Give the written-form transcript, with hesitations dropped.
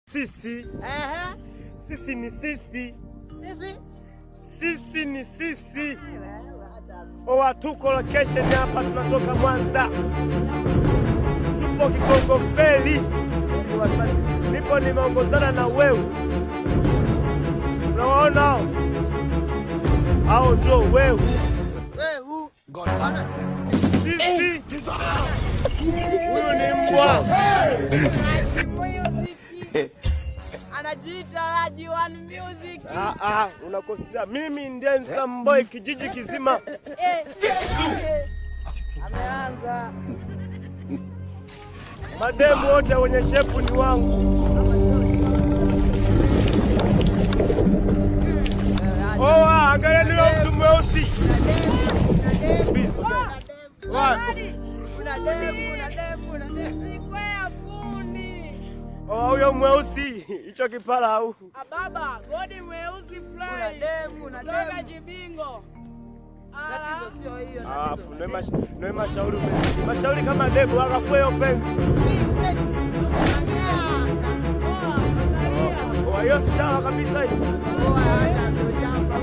Sisi. Sisi ni sisi. Sisi ni sisi. Owa tuko location hapa, tunatoka Mwanza. Tupo Kigongo Feri. Sisi ni wasanii. Nipo nimeongozana na wewe. Unaona? Hao ndio wewe. Sisi. Huyu ni mbwa. Anajiita Rajiwan Music. Unakosea. Mimi ndiye handsome boy kijiji kizima. Ameanza. Mademu wote wenye shepu ni wangu. Angalia leo mtu mweusi. Una demu. Huyo mweusi, hicho kipara au? Baba, godi mweusi fly. Una demu. Toka Jibingo. Tatizo sio hiyo. Ndio mashauri kama demu akafue hiyo penzi. Hiyo si chawa kabisa hii. Acha shamba.